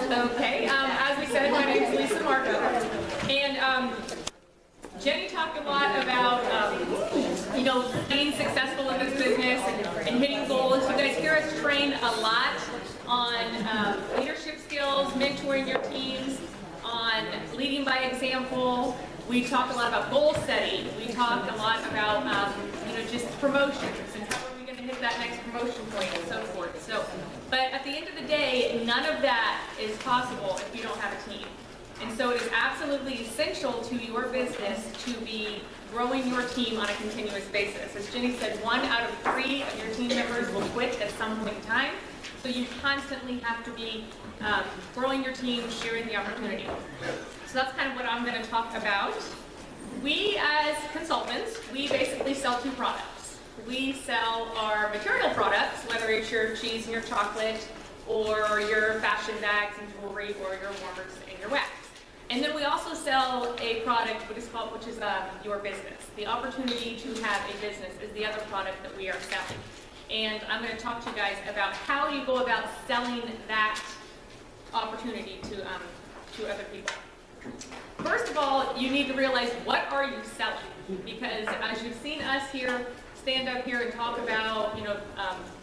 Okay, as we said, my name is Lisa Marco, and Jenny talked a lot about, being successful in this business and hitting goals. You guys hear us train a lot on leadership skills, mentoring your teams, on leading by example. We talk a lot about goal setting. We talk a lot about, just promotions and how are we going to hit that next promotion point and so forth. But at the end of the day, none of that is possible if you don't have a team. And so it is absolutely essential to your business to be growing your team on a continuous basis. As Jenny said, 1 out of 3 of your team members will quit at some point in time. So you constantly have to be growing your team, sharing the opportunity. So that's kind of what I'm going to talk about. We as consultants, we basically sell 2 products. We sell our material products, whether it's your cheese and your chocolate, or your fashion bags and jewelry, or your warmers and your wax. And then we also sell a product which is your business. The opportunity to have a business is the other product that we are selling. And I'm going to talk to you guys about how you go about selling that opportunity to other people. First of all, you need to realize, what are you selling? Because as you've seen us here stand up here and talk about,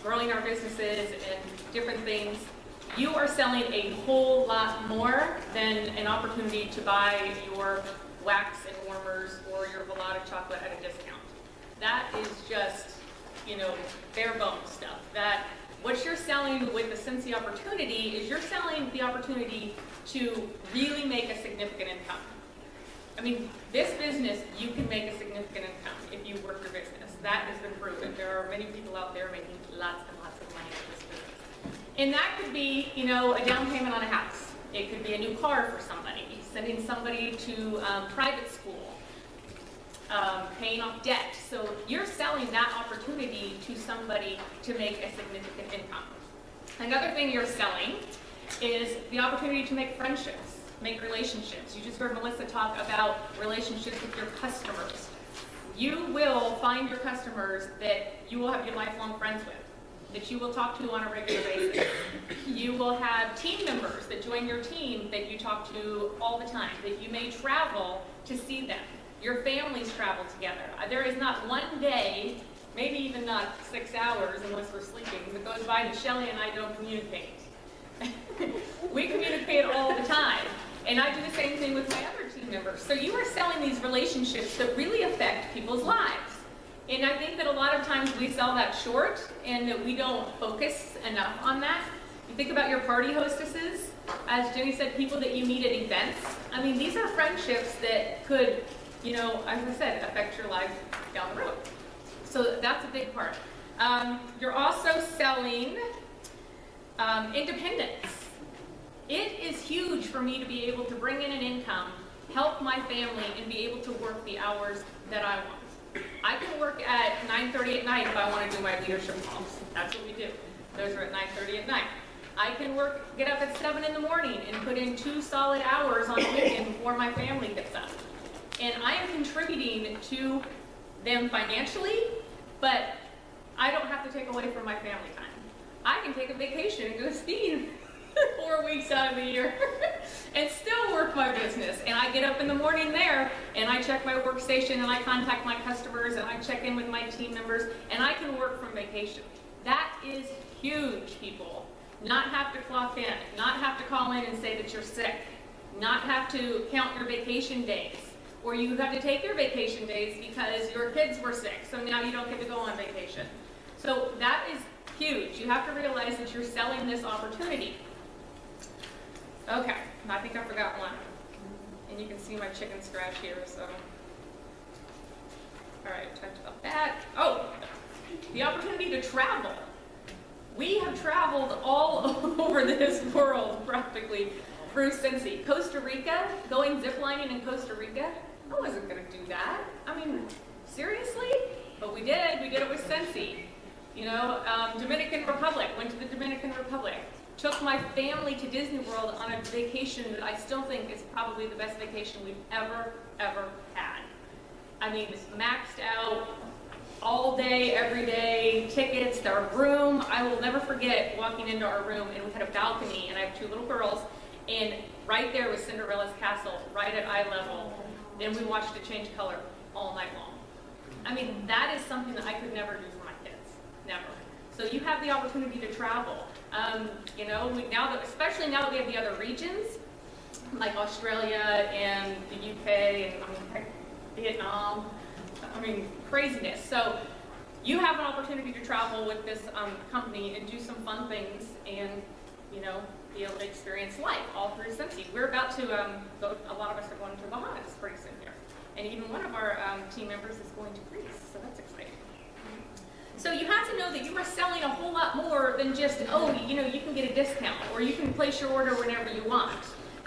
growing our businesses and different things, you are selling a whole lot more than an opportunity to buy your wax and warmers or your Velada chocolate at a discount. That is just, bare bones stuff. What you're selling with the Scentsy opportunity is you're selling the opportunity to really make a significant income. I mean, this business, you can make a significant income if you work your business. That has been proven. There are many people out there making lots and lots of money in this business. And that could be, a down payment on a house. It could be a new car for somebody, sending somebody to private school, paying off debt. So you're selling that opportunity to somebody to make a significant income. Another thing you're selling is the opportunity to make friendships, make relationships. You just heard Melissa talk about relationships with your customers. You will find your customers that you will have your lifelong friends with, that you will talk to on a regular basis. You will have team members that join your team that you talk to all the time, that you may travel to see them. Your families travel together. There is not one day, maybe even not 6 hours unless we're sleeping, that goes by that Shelly and I don't communicate. We communicate all the time. And I do the same thing with my other team members. So you are selling these relationships that really affect people's lives. And I think that a lot of times we sell that short and that we don't focus enough on that. You think about your party hostesses, as Jenny said, people that you meet at events. I mean, these are friendships that could, as I said, affect your life down the road. So that's a big part. You're also selling independence. It is huge for me to be able to bring in an income, help my family, and be able to work the hours that I want. I can work at 9:30 at night if I want to do my leadership calls. That's what we do. Those are at 9:30 at night. I can get up at 7 in the morning and put in 2 solid hours on the weekend before my family gets up. And I am contributing to them financially, but I don't have to take away from my family time. I can take a vacation and go skiing 4 weeks out of the year and still work my business. And I get up in the morning there and I check my workstation and I contact my customers and I check in with my team members and I can work from vacation. That is huge, people. Not have to clock in, not have to call in and say that you're sick, not have to count your vacation days, or you have to take your vacation days because your kids were sick, so now you don't get to go on vacation. So that is huge. You have to realize that you're selling this opportunity. Okay, I think I forgot one. And you can see my chicken scratch here, so. All right, talked about that. Oh, the opportunity to travel. We have traveled all over this world, practically, through Scentsy. Costa Rica, going ziplining in Costa Rica. I wasn't gonna do that. I mean, seriously? But we did it with Scentsy. Dominican Republic, went to the Dominican Republic. Took my family to Disney World on a vacation that I still think is probably the best vacation we've ever had. I mean, it's maxed out, all day, every day, tickets, our room. I will never forget walking into our room and we had a balcony and I have 2 little girls And right there was Cinderella's castle, right at eye level. And we watched it change color all night long. I mean, that is something that I could never do for my kids, never. So you have the opportunity to travel. You know, especially now that we have the other regions, like Australia and the UK and Vietnam, I mean, craziness. So you have an opportunity to travel with this company and do some fun things and, you know, be able to experience life all through Scentsy. We're about to go, a lot of us are going to Bahamas pretty soon here. And even one of our team members is going to Greece, so that's exciting. So you have to know that you are selling a whole lot more than just, oh, you know, you can get a discount, or you can place your order whenever you want.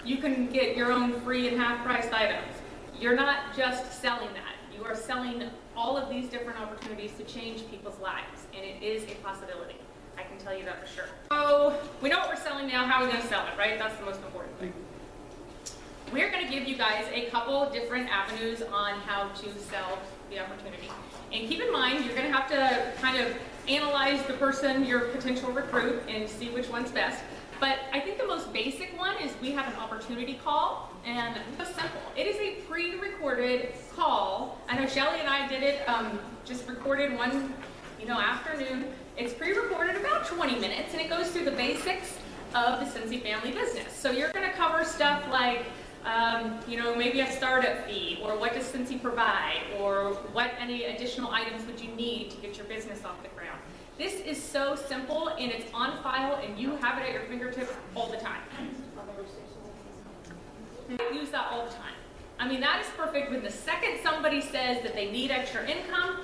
You can get your own free and half-priced items. You're not just selling that. You are selling all of these different opportunities to change people's lives, and it is a possibility. I can tell you that for sure. So we know what we're selling now. How are we going to sell it, right? That's the most important thing. We're going to give you guys a couple different avenues on how to sell the opportunity. And keep in mind, you're going to have to kind of analyze the person, your potential recruit, and see which one's best. But I think the most basic one is we have an opportunity call, and it's simple. It is a pre-recorded call. I know Shelly and I did it, just recorded one, afternoon. It's pre-recorded about 20 minutes, and it goes through the basics of the Scentsy family business. So you're going to cover stuff like, maybe a startup fee, or what does Scentsy provide, or what any additional items would you need to get your business off the ground. This is so simple, and it's on file, and you have it at your fingertips all the time. I use that all the time. I mean, that is perfect when the second somebody says that they need extra income,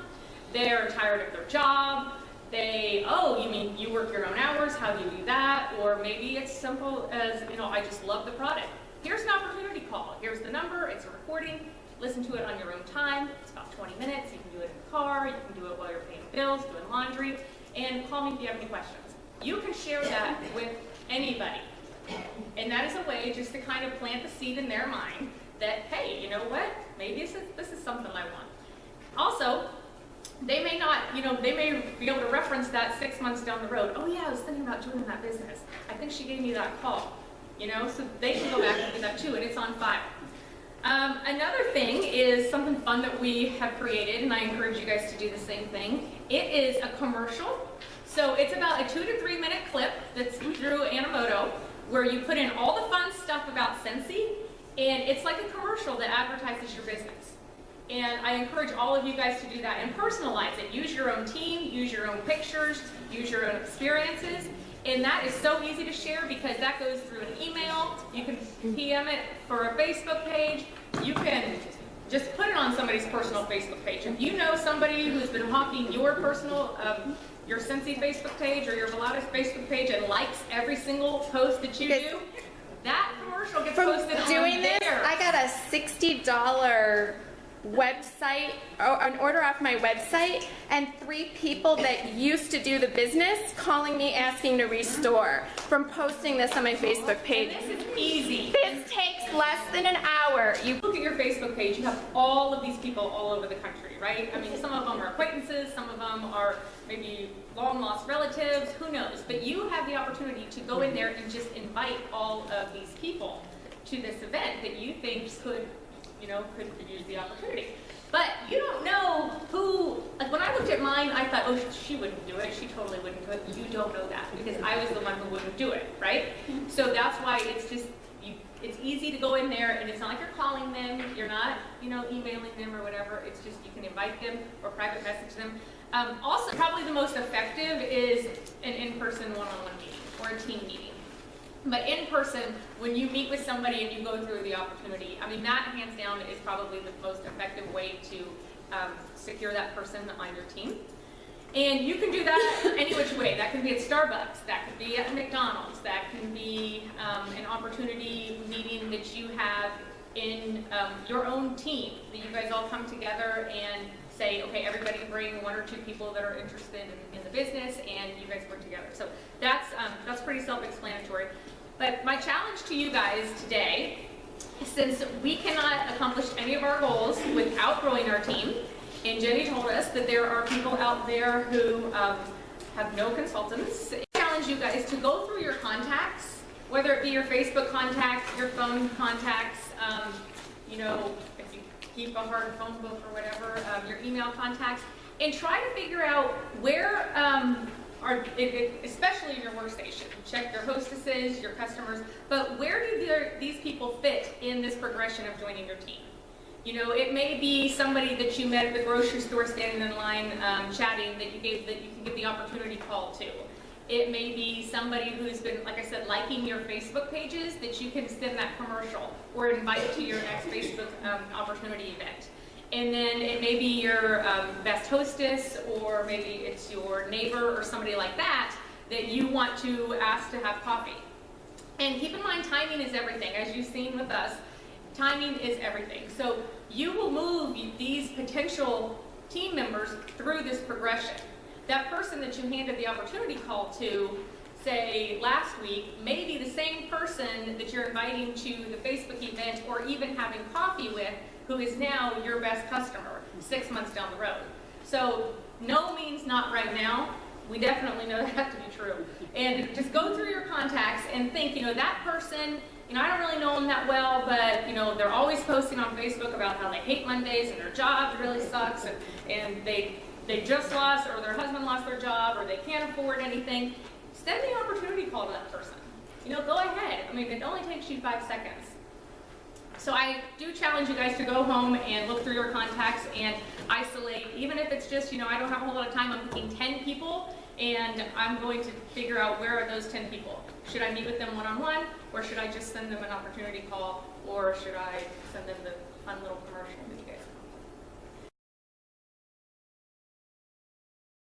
they're tired of their job, you mean you work your own hours, how do you do that? Or maybe it's simple as, I just love the product. Here's an opportunity call. Here's the number, it's a recording. Listen to it on your own time. It's about 20 minutes. You can do it in the car, you can do it while you're paying bills, doing laundry, and call me if you have any questions. You can share that with anybody. And that is a way just to kind of plant the seed in their mind that, hey, you know what? Maybe this is something I want. Also, they may not, they may be able to reference that 6 months down the road. Oh yeah, I was thinking about joining that business. I think she gave me that call. So they can go back and do that too, and it's on file. Another thing is something fun that we have created, and I encourage you guys to do the same thing. It is a commercial. So it's about a 2 to 3 minute clip that's through Animoto, where you put in all the fun stuff about Scentsy, and it's like a commercial that advertises your business. And I encourage all of you guys to do that and personalize it. Use your own team, use your own pictures, use your own experiences. And that is so easy to share because that goes through an email. You can PM it for a Facebook page. You can just put it on somebody's personal Facebook page. If you know somebody who's been hawking your personal, your Scentsy Facebook page or your Velatus Facebook page and likes every single post that you do, that commercial gets posted on doing there. This, I got a $60 website, an order off my website, and 3 people that used to do the business calling me asking to restore from posting this on my Facebook page. And this is easy. This takes less than an hour. You look at your Facebook page, you have all of these people all over the country, right? I mean, some of them are acquaintances, some of them are maybe long lost relatives, who knows? But you have the opportunity to go in there and just invite all of these people to this event that you think could use the opportunity. But you don't know who, like when I looked at mine, I thought, oh, she wouldn't do it. She totally wouldn't do it. You don't know that because I was the one who wouldn't do it, right? So that's why it's just, it's easy to go in there and it's not like you're calling them, you're not, emailing them or whatever. It's just, you can invite them or private message them. Also, probably the most effective is an in-person one-on-one meeting or a team meeting. But in person, when you meet with somebody and you go through the opportunity, I mean, that hands down is probably the most effective way to secure that person on your team. And you can do that any which way. That can be at Starbucks, that could be at McDonald's, that can be an opportunity meeting that you have in your own team, that you guys all come together and say, okay, everybody bring 1 or 2 people that are interested in the business, and you guys work together. So that's pretty self-explanatory. But my challenge to you guys today, since we cannot accomplish any of our goals without growing our team, and Jenny told us that there are people out there who have no consultants, I challenge you guys to go through your contacts whether it be your Facebook contacts, your phone contacts, you know, if you keep a hard phone book or whatever, your email contacts, and try to figure out where especially in your workstation, check your hostesses, your customers, but where do these people fit in this progression of joining your team? You know, it may be somebody that you met at the grocery store standing in line chatting that you can give the opportunity call to. It may be somebody who's been, like I said, liking your Facebook pages that you can send that commercial or invite to your next Facebook opportunity event. And then it may be your best hostess, or maybe it's your neighbor or somebody like that that you want to ask to have coffee. And keep in mind, timing is everything. As you've seen with us, timing is everything. So you will move these potential team members through this progression. That person that you handed the opportunity call to, say last week, may be the same person that you're inviting to the Facebook event or even having coffee with, who is now your best customer 6 months down the road. So no means not right now. We definitely know that to be true. And just go through your contacts and think, you know, that person, you know, I don't really know them that well, but, you know, they're always posting on Facebook about how they hate Mondays and their job really sucks, and they just lost, or their husband lost their job, or they can't afford anything. Send the opportunity call to that person. You know, go ahead. I mean, it only takes you 5 seconds. So I do challenge you guys to go home and look through your contacts and isolate, even if it's just, you know, I don't have a whole lot of time, I'm picking 10 people, and I'm going to figure out where are those 10 people. Should I meet with them one-on-one, or should I just send them an opportunity call, or should I send them the fun little commercial?